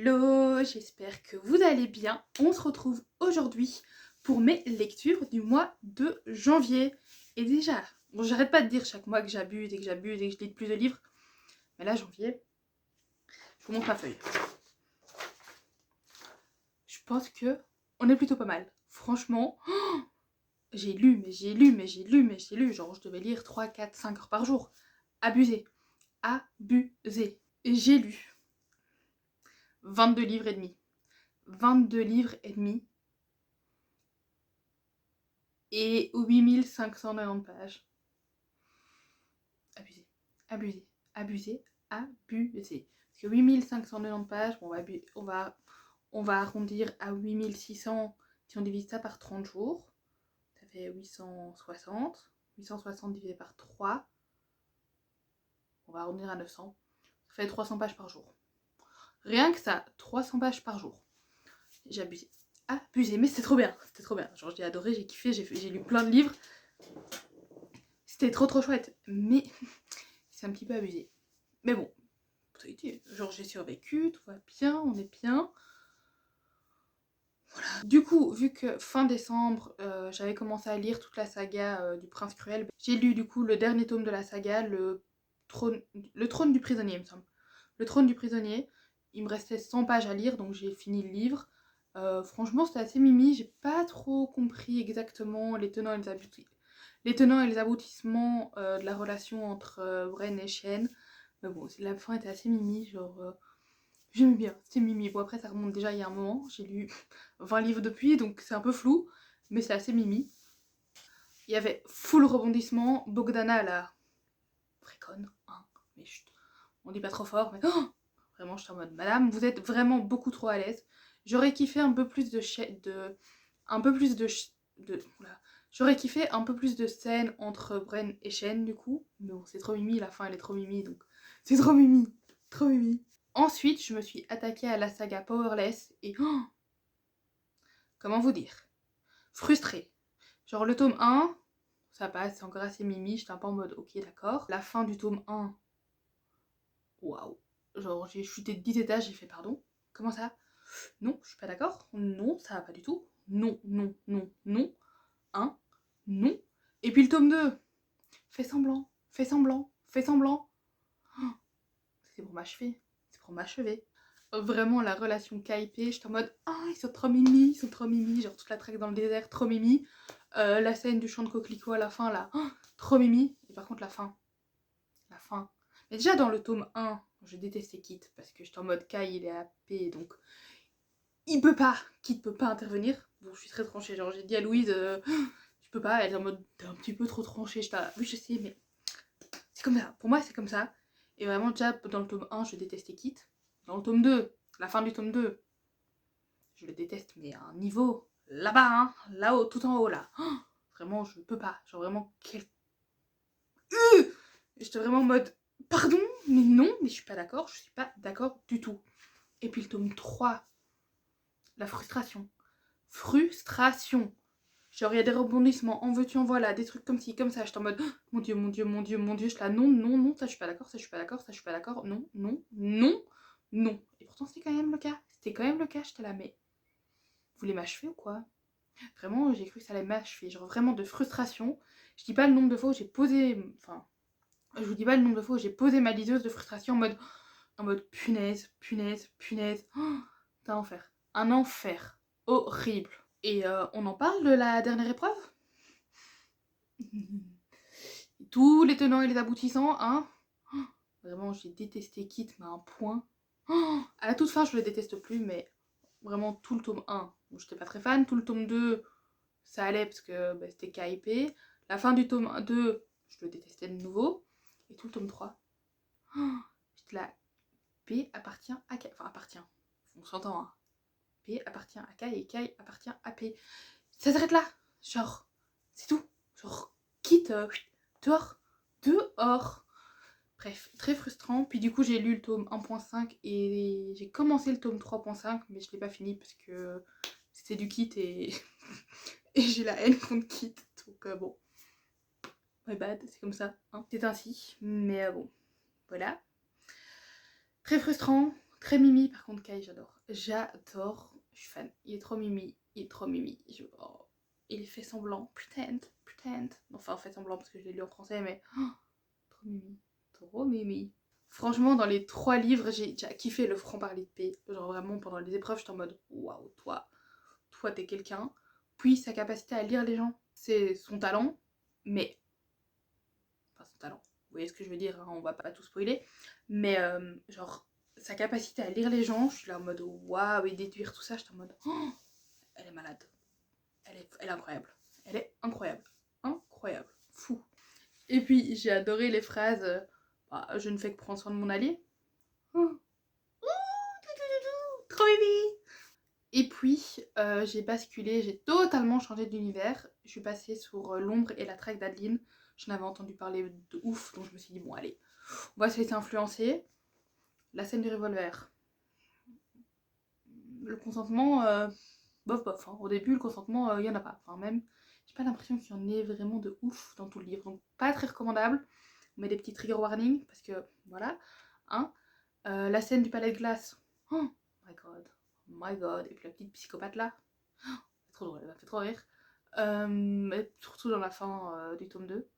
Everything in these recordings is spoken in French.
Hello, j'espère que vous allez bien. On se retrouve aujourd'hui pour mes lectures du mois de janvier. Et déjà, bon, j'arrête pas de dire chaque mois que j'abuse et que j'abuse et que je lis plus de livres. Mais là, janvier, je vous montre ma feuille. Je pense que on est plutôt pas mal. Franchement, j'ai lu, mais j'ai lu, mais j'ai lu, mais j'ai lu. Genre, je devais lire 3, 4, 5 heures par jour. Abusé. Abusé. Et j'ai lu 22 livres et demi. 22 livres et demi. Et 8590 pages. Abusé, abusé, abusé, abusé. Parce que 8590 pages, bon, on va arrondir à 8600 si on divise ça par 30 jours. Ça fait 860. 860 divisé par 3. On va arrondir à 900. Ça fait 300 pages par jour. Rien que ça, 300 pages par jour. J'ai abusé. Abusé, mais c'était trop bien. C'était trop bien. Genre, j'ai adoré, j'ai kiffé, j'ai lu plein de livres. C'était trop chouette. Mais c'est un petit peu abusé. Mais bon, ça a été. Genre, j'ai survécu, tout va bien, on est bien. Voilà. Du coup, vu que fin décembre, j'avais commencé à lire toute la saga du Prince Cruel, j'ai lu du coup le dernier tome de la saga, le trône du prisonnier, il me semble. Le trône du prisonnier. Il me restait 100 pages à lire, donc j'ai fini le livre. Franchement, c'était assez mimi. J'ai pas trop compris exactement les tenants et les aboutissements de la relation entre Bren et Chêne. Mais bon, la fin était assez mimi, genre... j'aimais bien, c'était mimi. Bon, après, ça remonte déjà il y a un moment. J'ai lu 20 livres depuis, donc c'est un peu flou, mais c'est assez mimi. Il y avait full rebondissement. Bogdana, la préconne, hein, mais chut, on dit pas trop fort, mais oh, vraiment, je suis en mode, madame, vous êtes vraiment beaucoup trop à l'aise. J'aurais kiffé un peu plus voilà. J'aurais kiffé un peu plus de scènes entre Bren et Shen, du coup. Mais bon, c'est trop mimi, la fin, elle est trop mimi, donc c'est trop mimi, trop mimi. Ensuite, je me suis attaquée à la saga Powerless et... oh, comment vous dire, frustrée. Genre le tome 1, ça passe, c'est encore assez mimi, j'étais un peu en mode ok d'accord. La fin du tome 1, waouh. Genre j'ai chuté de 10 étages, j'ai fait pardon. Comment ça? Non, je suis pas d'accord. Non, ça va pas du tout. Non, non, non, non. Un, non. Et puis le tome 2, fais semblant, fais semblant, fais semblant. Oh, c'est pour m'achever, c'est pour m'achever. Vraiment la relation Kaipé, j'étais en mode ah ils sont trop mimi, genre toute la traque dans le désert, trop mimi. La scène du champ de coquelicot à la fin là, oh, trop mimi. Et par contre la fin. Mais déjà dans le tome 1, je détestais Kit parce que j'étais en mode Kai il est AP donc Kit peut pas intervenir. Bon je suis très tranchée, genre j'ai dit à Louise tu peux pas, elle est en mode t'es un petit peu trop tranchée, oui je sais mais c'est comme ça, pour moi c'est comme ça. Et vraiment déjà dans le tome 1 je détestais Kit. Dans le tome 2, la fin du tome 2, je le déteste, mais à un niveau là-bas, hein, là-haut, tout en haut, là. Oh, vraiment, je peux pas. Genre vraiment, j'étais vraiment en mode, pardon, mais non, mais je suis pas d'accord, je suis pas d'accord du tout. Et puis le tome 3, la frustration. Frustration. Genre, il y a des rebondissements, en veux-tu, en voilà, des trucs comme ci, comme ça. J'étais en mode, oh, mon dieu, mon dieu, mon dieu, mon dieu. Je suis là, non, non, non, ça je suis pas d'accord, ça je suis pas d'accord, ça je suis pas d'accord, non, non, non, non. Et pourtant, c'était quand même le cas. C'était quand même le cas, j'étais là, mais vous voulez m'achever ou quoi? Vraiment, j'ai cru que ça allait m'achever. Genre vraiment de frustration. Je dis pas le nombre de fois où j'ai posé... Enfin, je vous dis pas le nombre de fois où j'ai posé ma liseuse de frustration en mode punaise, punaise, punaise. Oh, c'est un enfer. Un enfer. Horrible. Et on en parle de la dernière épreuve? Tous les tenants et les aboutissants, hein? Oh, vraiment, j'ai détesté Kit, mais à un point. Oh, à la toute fin, je le déteste plus, mais vraiment tout le tome 1, bon, j'étais pas très fan. Tout le tome 2, ça allait parce que bah, c'était KIP. La fin du tome 2, je le détestais de nouveau. Et tout le tome 3, oh, j'étais là, P appartient à K. Enfin, appartient, on s'entend, hein. P appartient à K et K appartient à P. Ça s'arrête là, genre, c'est tout. Genre, quitte, dehors, dehors. Bref, très frustrant. Puis du coup, j'ai lu le tome 1.5 et j'ai commencé le tome 3.5, mais je l'ai pas fini parce que c'était du kit et, et j'ai la haine contre kit. Donc bon, my bad, c'est comme ça. Hein. C'est ainsi, mais bon, voilà. Très frustrant, Très mimi, par contre, Kai, j'adore. J'adore. Je suis fan. Il est trop mimi. Il est trop mimi. Oh, il fait semblant. Pretend. Pretend. Enfin, fait semblant parce que je l'ai lu en français, mais. Oh, trop mimi. Trop mimi. Franchement, dans les 3 livres, j'ai déjà kiffé le franc-parler de paix. Genre vraiment, pendant les épreuves, j'étais en mode waouh, toi, t'es quelqu'un. Puis sa capacité à lire les gens, c'est son talent, mais. Enfin, son talent. Vous voyez ce que je veux dire, hein, on va pas tout spoiler. Mais genre, sa capacité à lire les gens, je suis là en mode waouh, et déduire tout ça, j'étais en mode oh, elle est malade. Elle est incroyable. Elle est incroyable. Incroyable. Fou. Et puis, j'ai adoré les phrases bah, je ne fais que prendre soin de mon allié. Oh. Trop mimi. Et puis, j'ai basculé, j'ai totalement changé d'univers. Je suis passée sur L'ombre et la traque d'Adeline. J'en avais entendu parler de ouf, donc je me suis dit, bon, allez, on va se laisser influencer. La scène du revolver. Le consentement, bof bof. Hein. Au début, le consentement, il n'y en a pas. Enfin, même, j'ai pas l'impression qu'il y en ait vraiment de ouf dans tout le livre. Donc, pas très recommandable. On met des petits trigger warnings, parce que, voilà. Hein. La scène du palais de glace. Oh my god. Oh my god. Et puis la petite psychopathe là. C'est trop drôle, elle m'a fait trop rire. Surtout dans la fin du tome 2.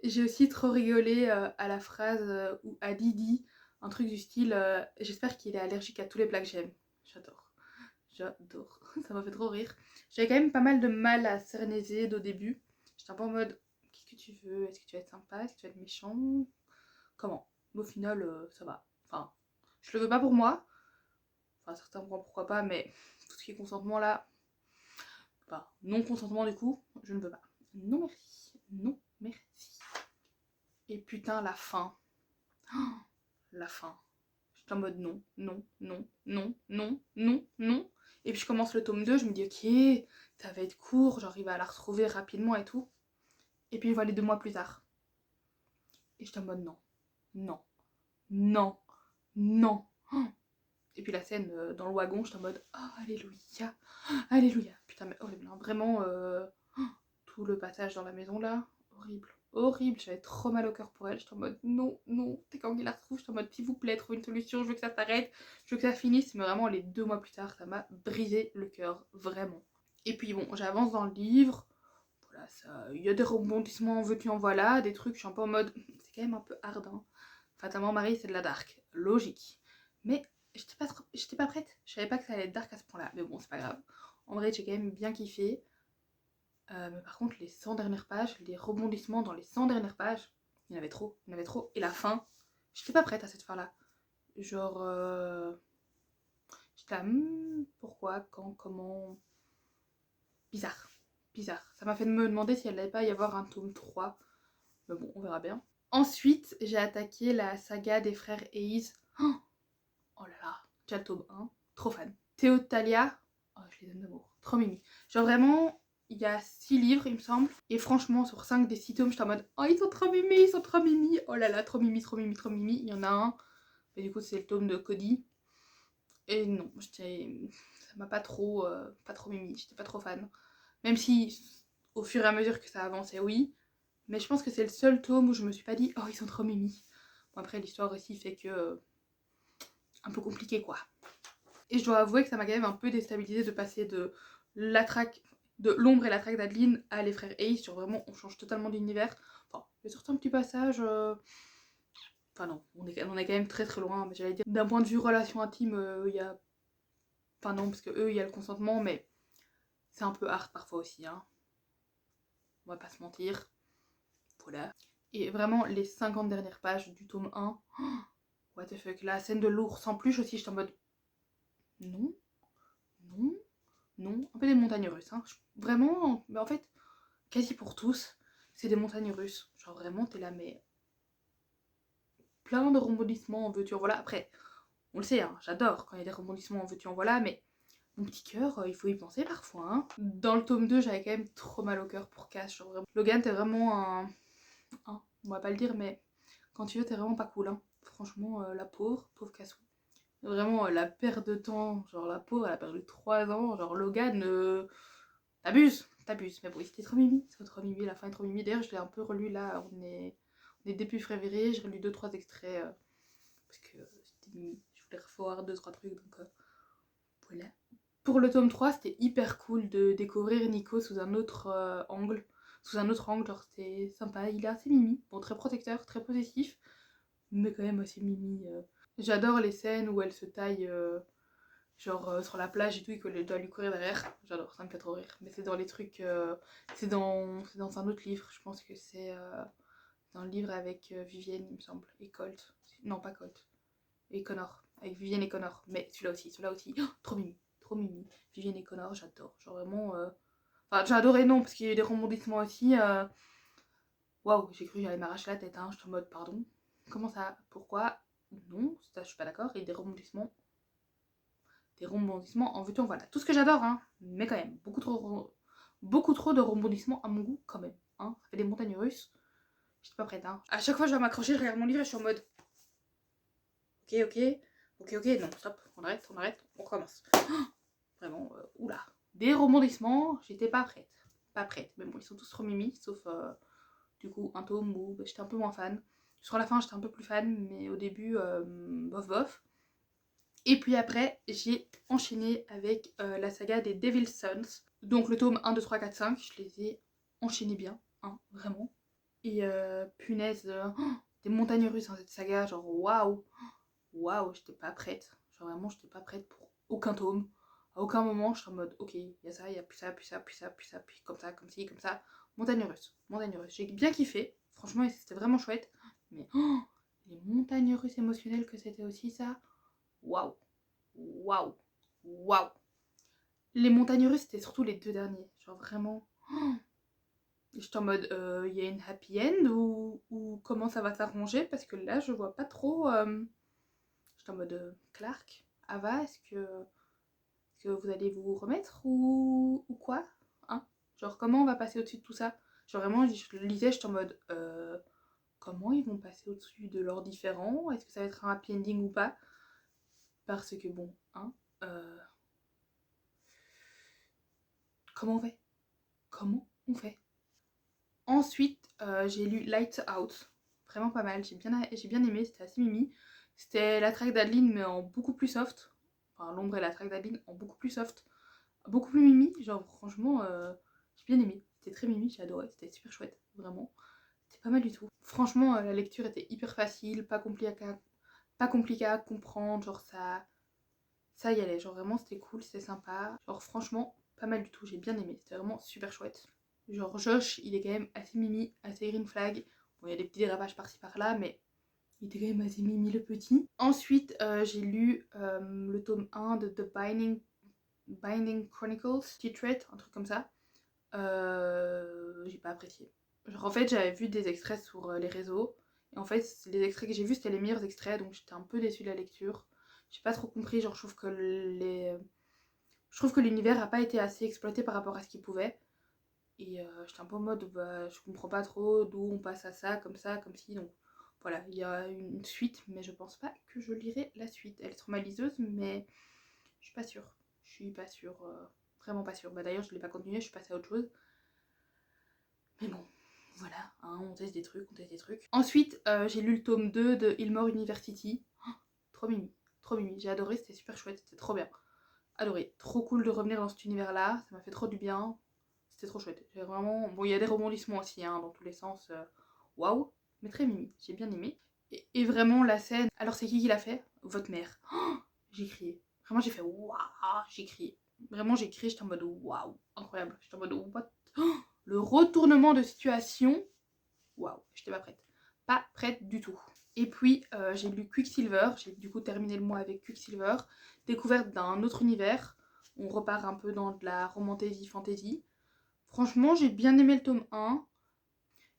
J'ai aussi trop rigolé à la phrase où Adi dit un truc du style j'espère qu'il est allergique à tous les plats que j'aime. J'adore. J'adore. Ça m'a fait trop rire. J'avais quand même pas mal de mal à cerner Z au début. J'étais un peu en mode qu'est-ce que tu veux? Est-ce que tu vas être sympa? Est-ce que tu vas être méchant? Comment? Mais au final, ça va. Enfin, je le veux pas pour moi. Enfin, certains points, pourquoi pas, mais tout ce qui est consentement là, enfin, non-consentement du coup, je ne veux pas. Non merci. Non merci. Et putain, la fin. Oh, la fin. J'étais en mode non, non, non, non, non, non, non. Et puis je commence le tome 2, je me dis ok, ça va être court, j'arrive à la retrouver rapidement et tout. Et puis je vois les 2 mois plus tard. Et j'étais en mode non, non, non, non. Oh. Et puis la scène dans le wagon, j'étais en mode oh, alléluia, alléluia. Putain, mais horrible, hein. Vraiment, tout le passage dans la maison là, horrible, horrible. J'avais trop mal au cœur pour elle. J'étais en mode non, non, t'es quand il la retrouve, j'étais en mode s'il vous plaît, trouve une solution, je veux que ça s'arrête, je veux que ça finisse. Mais vraiment, les 2 mois plus tard, ça m'a brisé le cœur, vraiment. Et puis bon, j'avance dans le livre. Voilà, ça, il y a des rebondissements en veux-tu en voilà, des trucs, je suis un peu en mode c'est quand même un peu hard, hein. Fatalement, Marie, c'est de la dark, logique. Mais j'étais pas prête. Je savais pas que ça allait être dark à ce point-là. Mais bon, c'est pas grave. En vrai, j'ai quand même bien kiffé. Mais par contre, les 100 dernières pages, les rebondissements dans les 100 dernières pages, il y en avait trop, il y en avait trop. Et la fin, j'étais pas prête à cette fin-là. Genre, j'étais là, pourquoi, quand, comment. Bizarre, bizarre. Ça m'a fait me demander si elle allait pas y avoir un tome 3. Mais bon, on verra bien. Ensuite, j'ai attaqué la saga des frères Hayes. Oh là là, déjà le tome 1, trop fan. Théo Talia, oh, je les aime d'amour, trop mimi. Genre vraiment, il y a 6 livres, il me semble. Et franchement, sur 5 des 6 tomes, j'étais en mode oh, ils sont trop mimi, ils sont trop mimi. Oh là là, trop mimi, trop mimi, trop mimi. Il y en a un, et du coup, c'est le tome de Cody. Et non, ça m'a pas trop mimi, j'étais pas trop fan. Même si, au fur et à mesure que ça avançait, oui. Mais je pense que c'est le seul tome où je me suis pas dit oh, ils sont trop mimi. Bon, après, l'histoire aussi fait que. Un peu compliqué, quoi. Et je dois avouer que ça m'a quand même un peu déstabilisé de passer de l'ombre et la traque d'Adeline à les frères Hayes, sur vraiment on change totalement d'univers. Enfin, il y a certains petits passages. Enfin non, on est quand même très très loin, mais j'allais dire d'un point de vue relation intime, il y a. Enfin non, parce que eux, il y a le consentement, mais c'est un peu hard parfois aussi, hein. On va pas se mentir. Voilà. Et vraiment, les 50 dernières pages du tome 1, what the fuck, la scène de l'ours en plus aussi, j'étais en mode non, non, non, un peu des montagnes russes, hein. Vraiment, mais en fait, quasi pour tous, c'est des montagnes russes. Genre vraiment, t'es là, mais plein de rebondissements en veux-tu en voilà. Après, on le sait, hein, j'adore quand il y a des rebondissements en veux-tu en voilà, mais mon petit cœur, il faut y penser parfois, hein. Dans le tome 2, j'avais quand même trop mal au cœur pour Cass. Genre vraiment, Logan, t'es vraiment on va pas le dire, mais quand tu veux, t'es vraiment pas cool, hein. Franchement, la pauvre Cassou. Vraiment, la perte de temps, genre la pauvre, elle a perdu 3 ans. Genre Logan, t'abuses. Mais bon, c'était trop mimi, c'est trop mimi, la fin est trop mimi. D'ailleurs, je l'ai un peu relu là, on est début février, j'ai relu 2-3 extraits parce que c'était Mimi. Je voulais revoir 2-3 trucs, donc voilà. Pour le tome 3, c'était hyper cool de découvrir Nico sous un autre angle. Sous un autre angle, genre c'était sympa. Il est assez Mimi, bon, très protecteur, très possessif, mais quand même assez Mimi. J'adore les scènes où elle se taille genre sur la plage et tout et qu'elle doit lui courir derrière. J'adore, ça me fait trop rire. Mais c'est dans les trucs... c'est dans un autre livre, je pense que c'est dans le livre avec Vivienne, il me semble, et Colt. Non, pas Colt. Et Connor. Avec Vivienne et Connor. Mais celui-là aussi. Oh, trop Mimi, trop Mimi. Vivienne et Connor, j'adore. Genre vraiment... Enfin, j'ai adoré, non, parce qu'il y a eu des rebondissements aussi. Waouh, j'ai cru que j'allais m'arracher la tête, hein. Je suis en mode, pardon. Comment ça? Pourquoi? Non, ça, je suis pas d'accord. Et des rebondissements en veux-tu, en voilà. Tout ce que j'adore, hein. Mais quand même, beaucoup trop de rebondissements à mon goût, quand même. Hein. Ça fait des montagnes russes. J'étais pas prête, hein. À chaque fois, je vais m'accrocher, je regarde mon livre et je suis en mode... Ok, non, stop, on arrête, on recommence. Vraiment, oula. Des rebondissements, j'étais pas prête. Pas prête. Mais bon, ils sont tous trop mimi, sauf du coup un tome où j'étais un peu moins fan. Sur la fin, j'étais un peu plus fan, mais au début, bof bof. Et puis après, j'ai enchaîné avec la saga des Devil's Sons. Donc le tome 1, 2, 3, 4, 5, je les ai enchaînés bien, hein, vraiment. Et punaise, des montagnes russes dans cette saga, genre waouh, j'étais pas prête. Genre vraiment, j'étais pas prête pour aucun tome. À aucun moment, je suis en mode, ok, il y a ça, il y a puis ça, puis ça, puis ça, puis ça, puis comme ça, comme ci, comme ça. Montagne russe, montagne russe. J'ai bien kiffé, franchement, c'était vraiment chouette. Mais les montagnes russes émotionnelles que c'était aussi ça, waouh, waouh, waouh. Les montagnes russes, c'était surtout les 2 derniers. Genre vraiment. J'étais en mode, il y a une happy end ou comment ça va s'arranger? Parce que là, je vois pas trop. J'étais en mode, Clark, Ava, est-ce que vous allez vous remettre ou quoi? Hein? Genre, comment on va passer au-dessus de tout ça? Genre, vraiment, je le lisais, j'étais en mode, comment ils vont passer au-dessus de leurs différends? Est-ce que ça va être un happy ending ou pas? Parce que bon, hein, comment on fait? Comment on fait? Ensuite, j'ai lu Lights Out. Vraiment pas mal, j'ai bien aimé, c'était assez mimi. C'était la track d'Adeline, mais en beaucoup plus soft. Enfin, l'ombre et la track d'Adeline en beaucoup plus soft. Beaucoup plus mimi. Genre, franchement, j'ai bien aimé. C'était très mimi, j'ai adoré. C'était super chouette, vraiment. C'était pas mal du tout. Franchement, la lecture était hyper facile, pas compliqué à comprendre. Genre, ça y allait. Genre, vraiment, c'était cool, c'était sympa. Genre, franchement, pas mal du tout. J'ai bien aimé. C'était vraiment super chouette. Genre Josh, il est quand même assez mimi, assez green flag. Bon, il y a des petits dérapages par-ci par-là, mais il était quand même assez mimi le petit. Ensuite, j'ai lu le tome 1 de The Binding Chronicles, Titret, un truc comme ça. J'ai pas apprécié. Genre en fait, j'avais vu des extraits sur les réseaux. Et en fait, les extraits que j'ai vus, c'était les meilleurs extraits, donc j'étais un peu déçue de la lecture. J'ai pas trop compris, genre je trouve que l'univers a pas été assez exploité par rapport à ce qu'il pouvait. Et j'étais un peu en mode, bah, je comprends pas trop d'où on passe à ça, comme si. Donc voilà, il y a une suite, mais je pense pas que je lirai la suite. Elle est trop maliseuse, mais je suis pas sûre. Je suis pas sûre, vraiment pas sûre. Bah d'ailleurs, je l'ai pas continué, je suis passée à autre chose. Mais bon, voilà, hein, on teste des trucs, Ensuite, j'ai lu le tome 2 de Ilmore University. Oh, trop mimi, trop mimi. J'ai adoré, c'était super chouette, c'était trop bien. Adoré, trop cool de revenir dans cet univers-là, ça m'a fait trop du bien. C'était trop chouette. J'ai vraiment... Bon, il y a des rebondissements aussi, hein, dans tous les sens. Waouh, mais très mimi. J'ai bien aimé. Et vraiment, la scène... Alors, c'est qui l'a fait? Votre mère. Oh, j'ai crié. Vraiment, j'ai fait waouh, j'ai crié. Vraiment, j'ai crié, j'étais en mode waouh, incroyable. J'étais en mode what? Oh, le retournement de situation. Waouh, j'étais pas prête. Pas prête du tout. Et puis, j'ai lu Quicksilver. J'ai du coup terminé le mois avec Quicksilver. Découverte d'un autre univers. On repart un peu dans de la fantasy. Franchement, j'ai bien aimé le tome 1.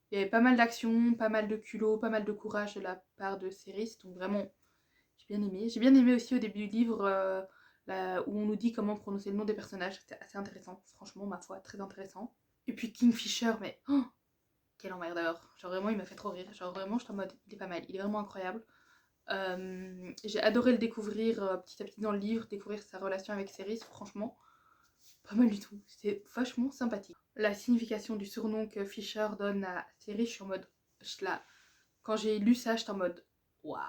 Il y avait pas mal d'action, pas mal de culot, pas mal de courage de la part de Céris. Donc vraiment, j'ai bien aimé. J'ai bien aimé aussi au début du livre où on nous dit comment prononcer le nom des personnages. C'était assez intéressant. Franchement, ma foi, très intéressant. Et puis Kingfisher, mais quel emmerdeur. Genre vraiment, il m'a fait trop rire. Genre vraiment, je suis en mode, il est pas mal. Il est vraiment incroyable. J'ai adoré le découvrir petit à petit dans le livre, découvrir sa relation avec Céris. Franchement, pas mal du tout. C'était vachement sympathique. La signification du surnom que Fisher donne à Céris, je suis en mode... Quand j'ai lu ça, j'étais en mode... Waouh,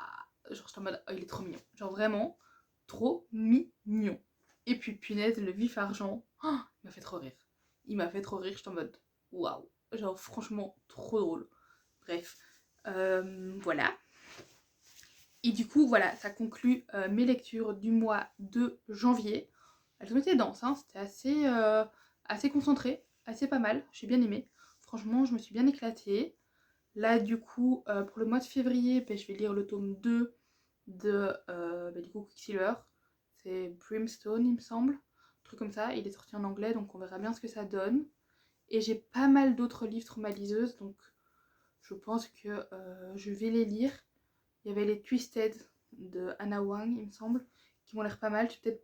genre j'étais en mode, oh, il est trop mignon. Genre vraiment, trop mignon. Et puis punaise, le vif argent, oh, il m'a fait trop rire. Il m'a fait trop rire, j'étais en mode, waouh. Genre franchement, trop drôle. Bref, voilà. Et du coup, voilà, ça conclut mes lectures du mois de janvier. Elles ont été denses, hein, c'était assez concentré, assez pas mal, j'ai bien aimé. Franchement, je me suis bien éclatée. Là, du coup, pour le mois de février, ben, je vais lire le tome 2 de ben, du coup, Quicksilver. C'est Brimstone, il me semble. Un truc comme ça. Il est sorti en anglais, donc on verra bien ce que ça donne. Et j'ai pas mal d'autres livres traumatiseuses, donc je pense que je vais les lire. Il y avait les Twisted de Anna Wang, il me semble, qui m'ont l'air pas mal. Je vais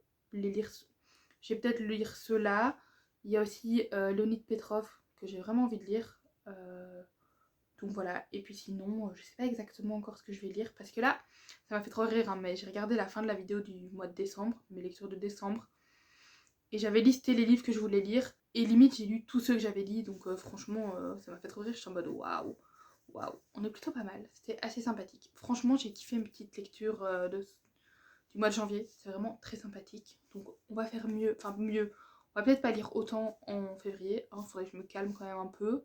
peut-être lire ceux-là. Il y a aussi Leonid Petrov, que j'ai vraiment envie de lire. Donc voilà, et puis sinon, je sais pas exactement encore ce que je vais lire, parce que là, ça m'a fait trop rire, hein, mais j'ai regardé la fin de la vidéo du mois de décembre, mes lectures de décembre, et j'avais listé les livres que je voulais lire, et limite j'ai lu tous ceux que j'avais lus, donc franchement, ça m'a fait trop rire, je suis en mode waouh, waouh, on est plutôt pas mal, c'était assez sympathique. Franchement, j'ai kiffé une petite lecture du mois de janvier, c'est vraiment très sympathique, donc on va faire mieux, enfin mieux, on va peut-être pas lire autant en février, hein, faudrait que je me calme quand même un peu,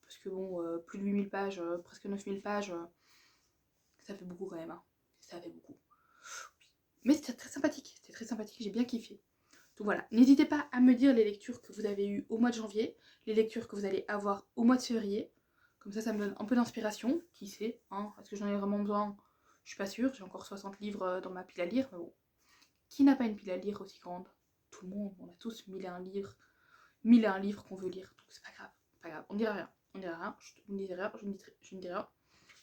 parce que bon, plus de 8000 pages, presque 9000 pages, ça fait beaucoup quand même, hein. Ça fait beaucoup. Mais c'était très sympathique, j'ai bien kiffé. Donc voilà, n'hésitez pas à me dire les lectures que vous avez eues au mois de janvier, les lectures que vous allez avoir au mois de février. Comme ça me donne un peu d'inspiration, qui sait, hein, est-ce que j'en ai vraiment besoin? Je suis pas sûre, j'ai encore 60 livres dans ma pile à lire, mais bon. Qui n'a pas une pile à lire aussi grande? Tout le monde, on a tous 1001 livres qu'on veut lire, donc c'est pas grave, pas grave, on ne dira rien. On ne dira rien, vous ne direz rien, je ne dis rien.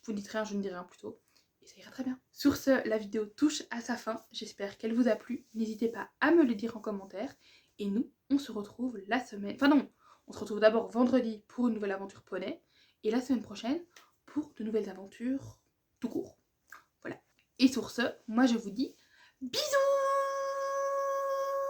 Vous ne dites rien, je ne dis rien plutôt. Et ça ira très bien. Sur ce, la vidéo touche à sa fin. J'espère qu'elle vous a plu. N'hésitez pas à me le dire en commentaire. Et nous, on se retrouve la semaine... Enfin non, on se retrouve d'abord vendredi pour une nouvelle aventure poney. Et la semaine prochaine pour de nouvelles aventures tout court. Voilà. Et sur ce, moi je vous dis bisous!